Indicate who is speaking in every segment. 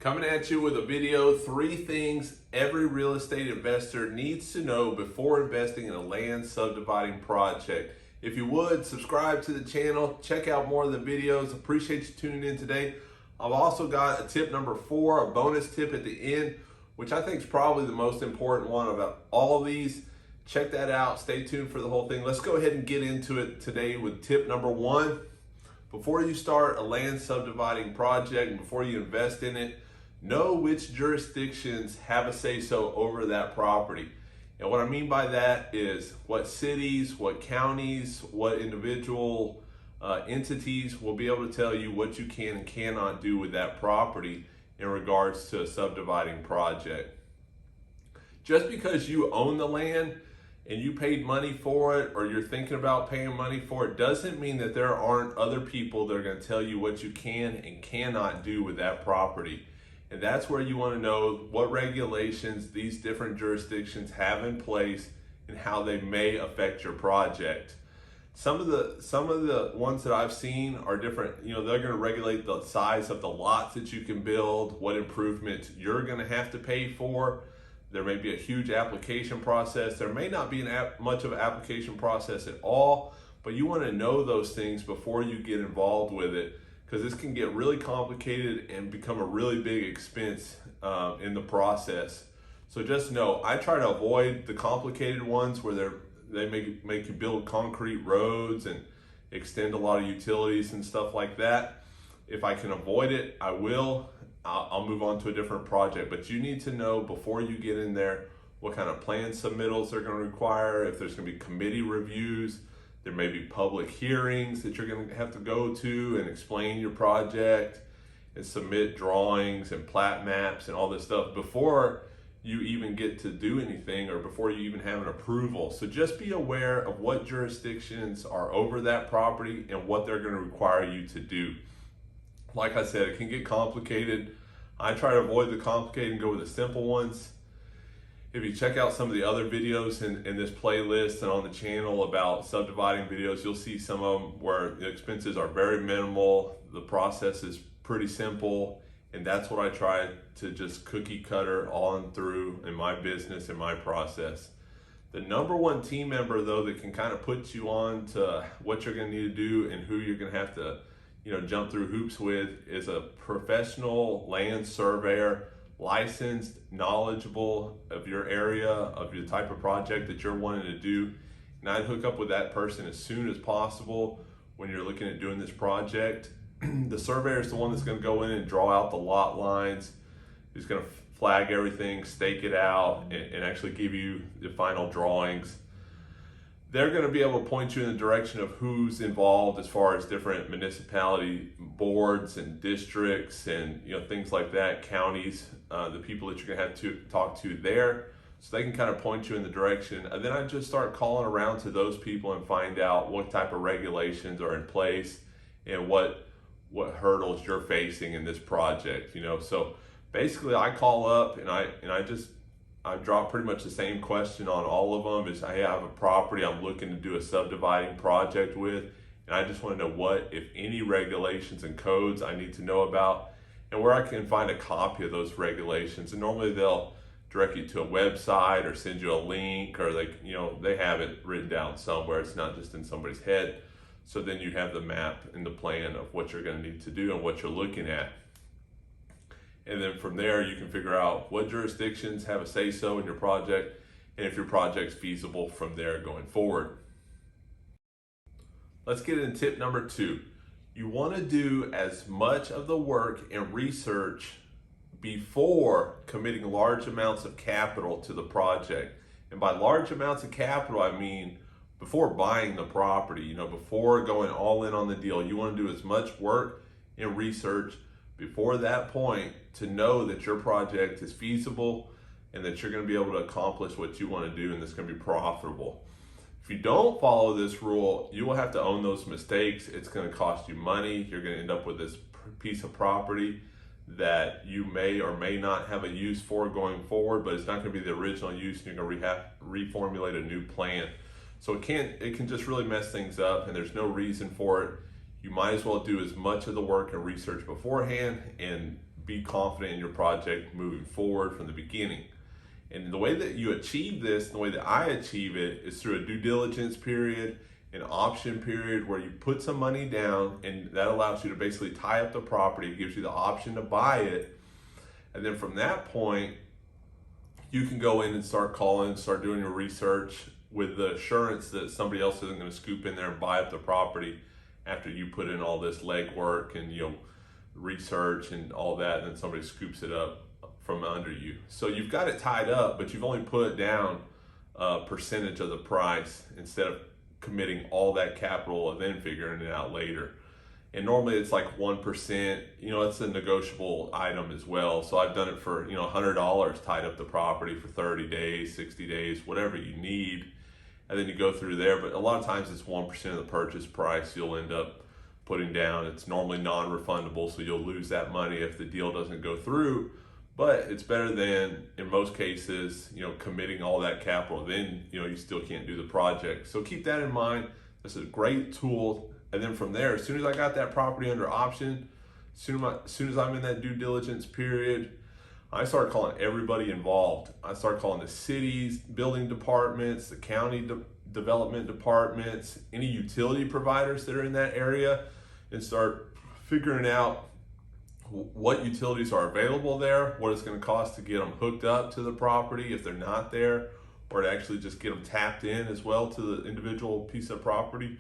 Speaker 1: Coming at you with a video, 3 things every real estate investor needs to know before investing in a land subdividing project. If you would, subscribe to the channel, check out more of the videos. Appreciate you tuning in today. I've also got a tip number 4, a bonus tip at the end, which I think is probably the most important one about all of these. Check that out. Stay tuned for the whole thing. Let's go ahead and get into it today with tip number 1. Before you start a land subdividing project and before you invest in it, know which jurisdictions have a say-so over that property. And what I mean by that is what cities, what counties, what individual entities will be able to tell you what you can and cannot do with that property in regards to a subdividing project. Just because you own the land and you paid money for it, or you're thinking about paying money for it, doesn't mean that there aren't other people that are going to tell you what you can and cannot do with that property. And that's where you want to know what regulations these different jurisdictions have in place and how they may affect your project. Some of the ones that I've seen are different. They're going to regulate the size of the lots that you can build, what improvements you're going to have to pay for. There may be a huge application process. There may not be much of an application process at all, but you want to know those things before you get involved with it, because this can get really complicated and become a really big expense in the process. So just know, I try to avoid the complicated ones where they make you build concrete roads and extend a lot of utilities and stuff like that. If I can avoid it, I will. I'll move on to a different project. But you need to know before you get in there what kind of plan submittals they're going to require, if there's going to be committee reviews. There may be public hearings that you're going to have to go to and explain your project and submit drawings and plat maps and all this stuff before you even get to do anything or before you even have an approval. So just be aware of what jurisdictions are over that property and what they're going to require you to do. Like I said, it can get complicated. I try to avoid the complicated and go with the simple ones. If you check out some of the other videos in this playlist and on the channel about subdividing videos, you'll see some of them where the expenses are very minimal, the process is pretty simple, and that's what I try to just cookie cutter on through in my business and my process. The number 1 team member though that can kind of put you on to what you're going to need to do and who you're going to have to jump through hoops with is a professional land surveyor, licensed, knowledgeable of your area, of the type of project that you're wanting to do. And I'd hook up with that person as soon as possible when you're looking at doing this project. The surveyor is the one that's going to go in and draw out the lot lines. He's going to flag everything, stake it out, and actually give you the final drawings. They're going to be able to point you in the direction of who's involved as far as different municipality boards and districts and things like that, counties, the people that you're going to have to talk to there, so they can kind of point you in the direction. And then I just start calling around to those people and find out what type of regulations are in place and what hurdles you're facing in this project. So basically I call up and I drop pretty much the same question on all of them. Is, hey, I have a property I'm looking to do a subdividing project with, and I just want to know what, if any, regulations and codes I need to know about, and where I can find a copy of those regulations. And normally they'll direct you to a website or send you a link, or they have it written down somewhere. It's not just in somebody's head. So then you have the map and the plan of what you're going to need to do and what you're looking at. And then from there, you can figure out what jurisdictions have a say-so in your project and if your project's feasible from there going forward. Let's get into tip number 2. You want to do as much of the work and research before committing large amounts of capital to the project. And by large amounts of capital, I mean before buying the property, before going all in on the deal. You want to do as much work and research before that point to know that your project is feasible and that you're going to be able to accomplish what you want to do and it's going to be profitable. If you don't follow this rule, you will have to own those mistakes. It's going to cost you money. You're going to end up with this piece of property that you may or may not have a use for going forward, but it's not going to be the original use, and you're going to reformulate a new plan. So it can just really mess things up, and there's no reason for it. You might as well do as much of the work and research beforehand and be confident in your project moving forward from the beginning. And the way that you achieve this, the way that I achieve it, is through a due diligence period, an option period where you put some money down, and that allows you to basically tie up the property. It gives you the option to buy it. And then from that point, you can go in and start calling, start doing your research with the assurance that somebody else isn't going to scoop in there and buy up the property after you put in all this legwork and research and all that, and then somebody scoops it up from under you. So you've got it tied up, but you've only put down a percentage of the price instead of committing all that capital and then figuring it out later. And normally it's like 1%, it's a negotiable item as well. So I've done it for, $100, tied up the property for 30 days, 60 days, whatever you need. And then you go through there, but a lot of times it's 1% of the purchase price you'll end up putting down. It's normally non-refundable, so you'll lose that money if the deal doesn't go through. But it's better than, in most cases, committing all that capital. Then, you still can't do the project. So keep that in mind. This is a great tool. And then from there, as soon as I got that property under option, as soon as I'm in that due diligence period, I started calling everybody involved. I started calling the cities, building departments, the county development departments, any utility providers that are in that area, and start figuring out what utilities are available there, what it's going to cost to get them hooked up to the property if they're not there, or to actually just get them tapped in as well to the individual piece of property.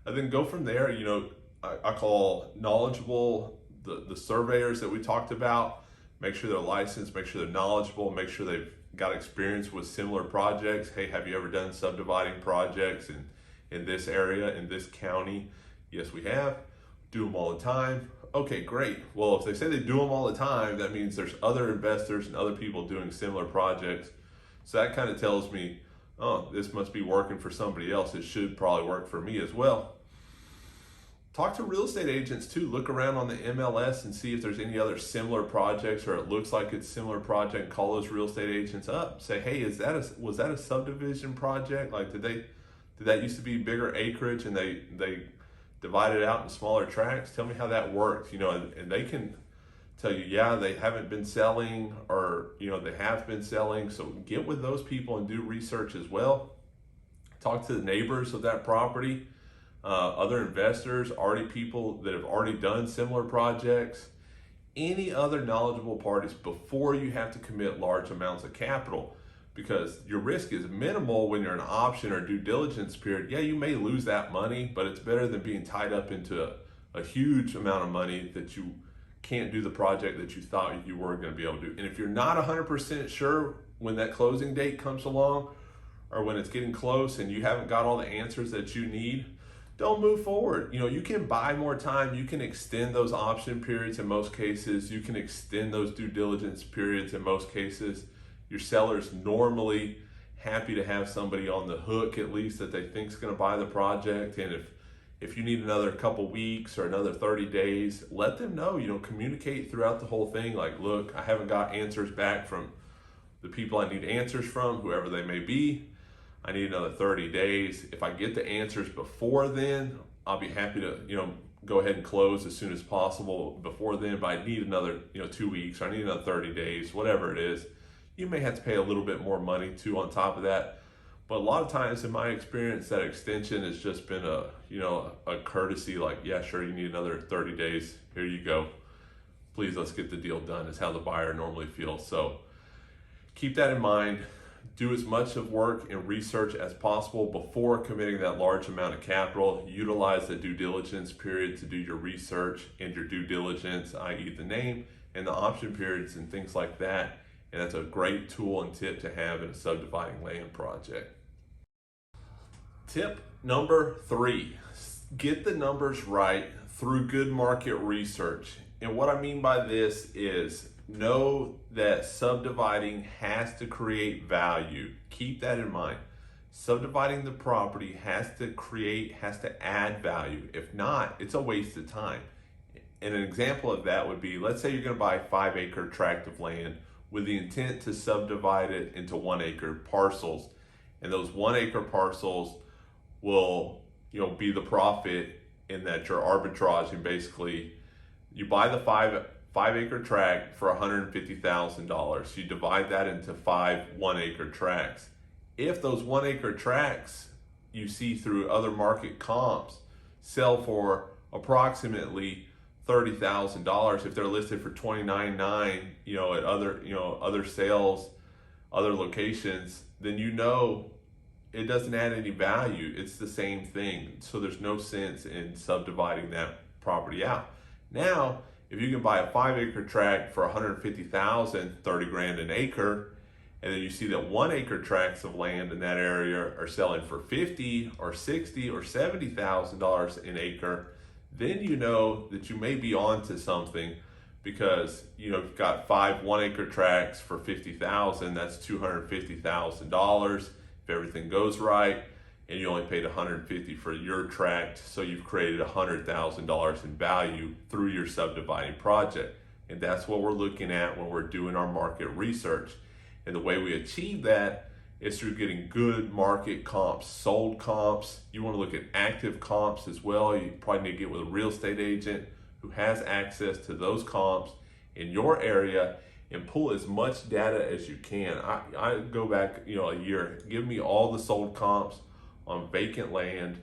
Speaker 1: And then go from there. I call knowledgeable the surveyors that we talked about, make sure they're licensed, make sure they're knowledgeable, make sure they've got experience with similar projects. Hey, have you ever done subdividing projects in this area, in this county? Yes, we have. Do them all the time. Okay, great. Well, if they say they do them all the time, that means there's other investors and other people doing similar projects. So that kind of tells me, oh, this must be working for somebody else. It should probably work for me as well. Talk to real estate agents too. Look around on the MLS and see if there's any other similar projects, or it looks like it's a similar project. Call those real estate agents up. Say, hey, was that a subdivision project? Like, did that used to be bigger acreage and they divided out in smaller tracts? Tell me how that worked. And they can tell you, yeah, they haven't been selling, or they have been selling. So get with those people and do research as well. Talk to the neighbors of that property, other investors, people that have already done similar projects, any other knowledgeable parties before you have to commit large amounts of capital, because your risk is minimal when you're in an option or due diligence period. Yeah, you may lose that money, but it's better than being tied up into a huge amount of money that you can't do the project that you thought you were going to be able to do. And if you're not 100% sure when that closing date comes along, or when it's getting close and you haven't got all the answers that you need, don't move forward. You can buy more time. You can extend those option periods in most cases. You can extend those due diligence periods in most cases. Your seller's normally happy to have somebody on the hook, at least, that they think is going to buy the project. And if you need another couple weeks or another 30 days, let them know. Communicate throughout the whole thing. Like, look, I haven't got answers back from the people I need answers from, whoever they may be. I need another 30 days. If I get the answers before then, I'll be happy to, go ahead and close as soon as possible before then. But I need another, 2 weeks, or I need another 30 days, whatever it is. You may have to pay a little bit more money too on top of that. But a lot of times, in my experience, that extension has just been a courtesy. Like, yeah, sure, you need another 30 days. Here you go. Please, let's get the deal done, is how the buyer normally feels. So keep that in mind. Do as much of work and research as possible before committing that large amount of capital. Utilize the due diligence period to do your research and your due diligence, i.e. the name, and the option periods and things like that. And that's a great tool and tip to have in a subdividing land project. Tip number 3, get the numbers right through good market research. And what I mean by this is, know that subdividing has to create value. Keep that in mind. Subdividing the property has to add value. If not, it's a waste of time. And an example of that would be, let's say you're going to buy a 5-acre tract of land with the intent to subdivide it into 1-acre parcels. And those 1-acre parcels will, be the profit, in that you're arbitraging. Basically, you buy the 5-acre tract for $150,000. You divide that into 5 1-acre tracts. If those 1-acre tracts you see through other market comps sell for approximately $30,000, if they're listed for $29,900, at other sales, other locations, then it doesn't add any value. It's the same thing. So there's no sense in subdividing that property out. Now, if you can buy a 5-acre tract for $150,000, 30 grand an acre, and then you see that 1-acre tracts of land in that area are selling for $50,000 or $60,000 or $70,000 an acre, then you know that you may be onto something, because you've got 5 1-acre tracts for $50,000. That's $250,000 if everything goes right, and you only paid $150,000 for your tract, so you've created $100,000 in value through your subdividing project. And that's what we're looking at when we're doing our market research. And the way we achieve that is through getting good market comps, sold comps. You want to look at active comps as well. You probably need to get with a real estate agent who has access to those comps in your area and pull as much data as you can. I go back, a year. Give me all the sold comps on vacant land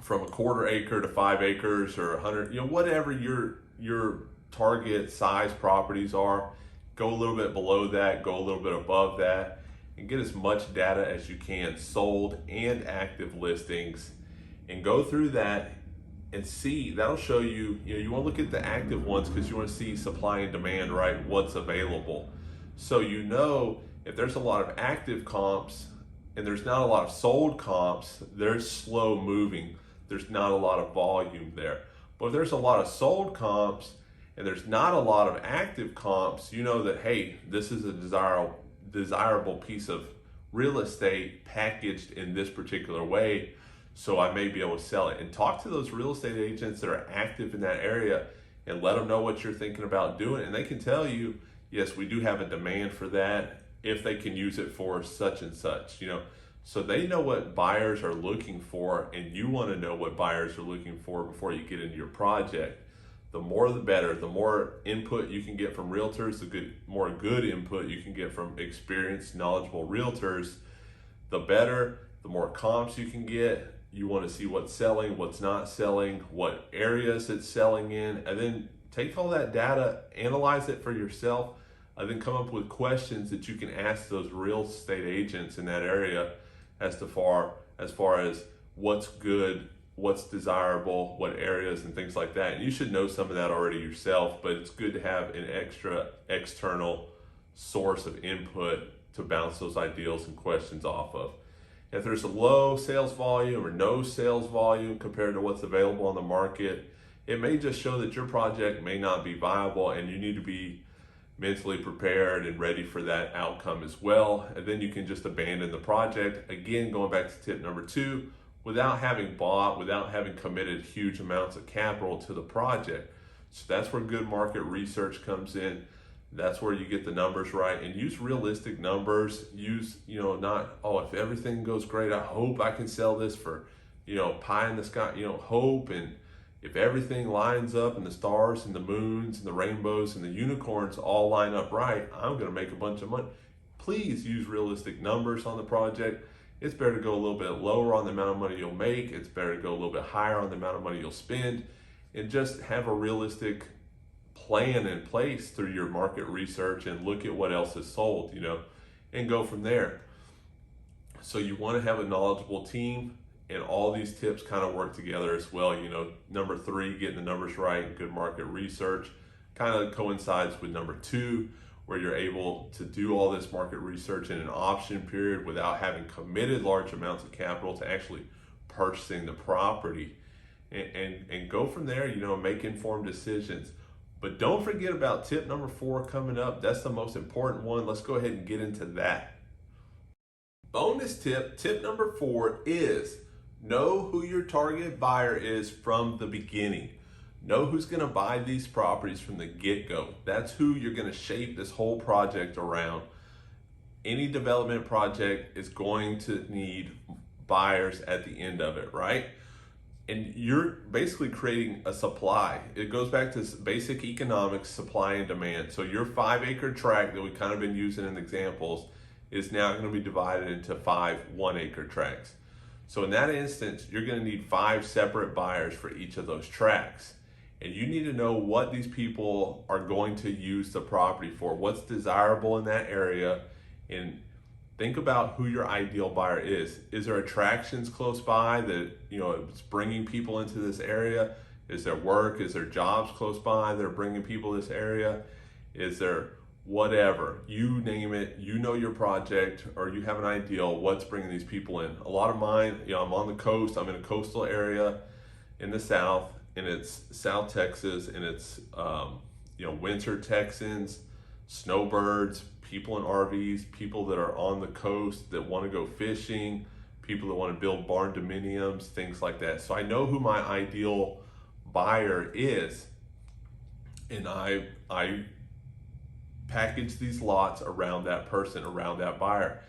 Speaker 1: from a 1/4 acre to 5 acres or 100, whatever your target size properties are. Go a little bit below that, go a little bit above that, and get as much data as you can, sold and active listings, and go through that and see. That'll show you, you want to look at the active ones because you want to see supply and demand, right? What's available. So if there's a lot of active comps and there's not a lot of sold comps, they're slow moving. There's not a lot of volume there. But if there's a lot of sold comps and there's not a lot of active comps, you know that, hey, this is a desirable piece of real estate packaged in this particular way, so I may be able to sell it. And talk to those real estate agents that are active in that area and let them know what you're thinking about doing. And they can tell you, yes, we do have a demand for that if they can use it for such and such, So they know what buyers are looking for, and you want to know what buyers are looking for before you get into your project. The more the better. The more input you can get from realtors, the more good input you can get from experienced, knowledgeable realtors, the better. The more comps you can get. You want to see what's selling, what's not selling, what areas it's selling in, and then take all that data, analyze it for yourself, and then come up with questions that you can ask those real estate agents in that area as far as what's good, what's desirable, what areas, and things like that. And you should know some of that already yourself, but it's good to have an extra external source of input to bounce those ideals and questions off of. If there's a low sales volume or no sales volume compared to what's available on the market, it may just show that your project may not be viable, and you need to be mentally prepared and ready for that outcome as well. And then you can just abandon the project. Again, going back to tip number 2, without having committed huge amounts of capital to the project. So that's where good market research comes in. That's where you get the numbers right, and use realistic numbers. Use, not, if everything goes great, I hope I can sell this for, pie in the sky, hope. And if everything lines up and the stars and the moons and the rainbows and the unicorns all line up right, I'm going to make a bunch of money. Please use realistic numbers on the project. It's better to go a little bit lower on the amount of money you'll make. It's better to go a little bit higher on the amount of money you'll spend, and just have a realistic plan in place through your market research and look at what else is sold, and go from there. So you want to have a knowledgeable team, and all these tips kind of work together as well. Number 3, getting the numbers right and good market research kind of coincides with number 2, where you're able to do all this market research in an option period without having committed large amounts of capital to actually purchasing the property, and go from there, make informed decisions. But don't forget about tip number 4 coming up. That's the most important one. Let's go ahead and get into that. Bonus tip number 4 is know who your target buyer is from the beginning. Know who's going to buy these properties from the get-go. That's who you're going to shape this whole project around. Any development project is going to need buyers at the end of it, right? And you're basically creating a supply. It goes back to basic economics, supply and demand. So your 5-acre tract that we've kind of been using in examples is now going to be divided into 5 1-acre tracts. So in that instance, you're going to need 5 separate buyers for each of those tracts. And you need to know what these people are going to use the property for, what's desirable in that area, and think about who your ideal buyer is. Is there attractions close by that, it's bringing people into this area? Is there work? Is there jobs close by that are bringing people to this area? Is there whatever? You name it, you know your project, or you have an ideal, what's bringing these people in. A lot of mine, I'm on the coast, I'm in a coastal area in the South, and it's South Texas, and it's, winter Texans, snowbirds, people in RVs, people that are on the coast that want to go fishing, people that want to build barn dominiums, things like that. So I know who my ideal buyer is, and I package these lots around that person, around that buyer.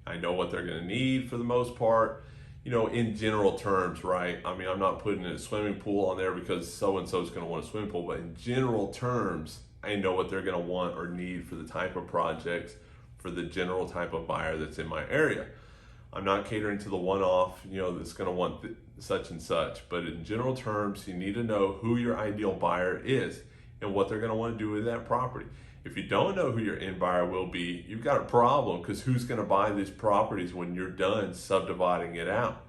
Speaker 1: I know what they're going to need for the most part, in general terms, right? I mean, I'm not putting a swimming pool on there because so-and-so is going to want a swimming pool, but in general terms, I know what they're going to want or need for the type of projects, for the general type of buyer that's in my area. I'm not catering to the one-off, that's going to want such and such, but in general terms, you need to know who your ideal buyer is and what they're going to want to do with that property. If you don't know who your end buyer will be, you've got a problem, because who's going to buy these properties when you're done subdividing it out?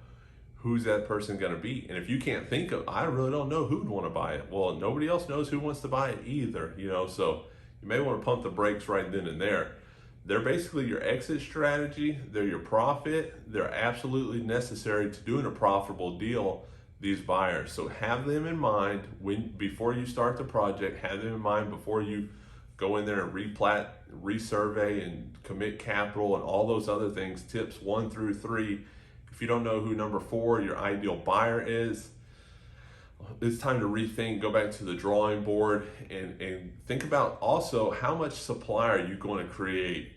Speaker 1: Who's that person going to be? And if you can't think of, I really don't know who'd want to buy it. Well, nobody else knows who wants to buy it either, so you may want to pump the brakes right then and there. They're basically your exit strategy. They're your profit. They're absolutely necessary to doing a profitable deal, these buyers. So have them in mind before you start the project. Have them in mind before you go in there and replat, resurvey, and commit capital and all those other things. Tips 1 through 3. If you don't know who number 4, your ideal buyer is, it's time to rethink, go back to the drawing board, and think about also how much supply are you going to create?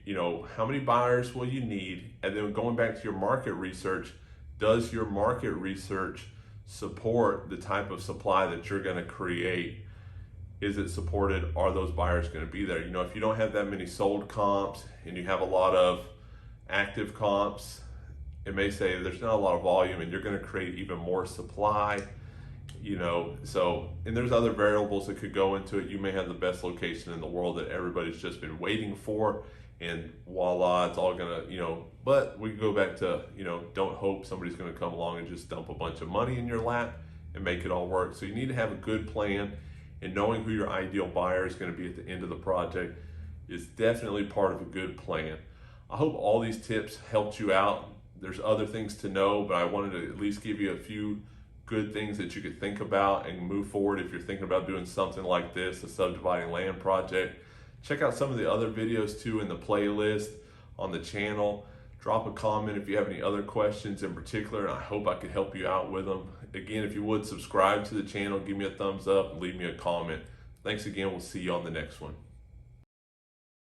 Speaker 1: How many buyers will you need? And then going back to your market research, does your market research support the type of supply that you're going to create? Is it supported? Are those buyers going to be there? If you don't have that many sold comps and you have a lot of active comps, it may say there's not a lot of volume and you're going to create even more supply, and there's other variables that could go into it. You may have the best location in the world that everybody's just been waiting for, and voila, it's all going to, but we go back to, don't hope somebody's going to come along and just dump a bunch of money in your lap and make it all work. So you need to have a good plan, and knowing who your ideal buyer is going to be at the end of the project is definitely part of a good plan. I hope all these tips helped you out. There's other things to know, but I wanted to at least give you a few good things that you could think about and move forward if you're thinking about doing something like this, a subdividing land project. Check out some of the other videos too in the playlist on the channel. Drop a comment if you have any other questions in particular, and I hope I could help you out with them. Again, if you would subscribe to the channel, give me a thumbs up, and leave me a comment. Thanks again. We'll see you on the next one.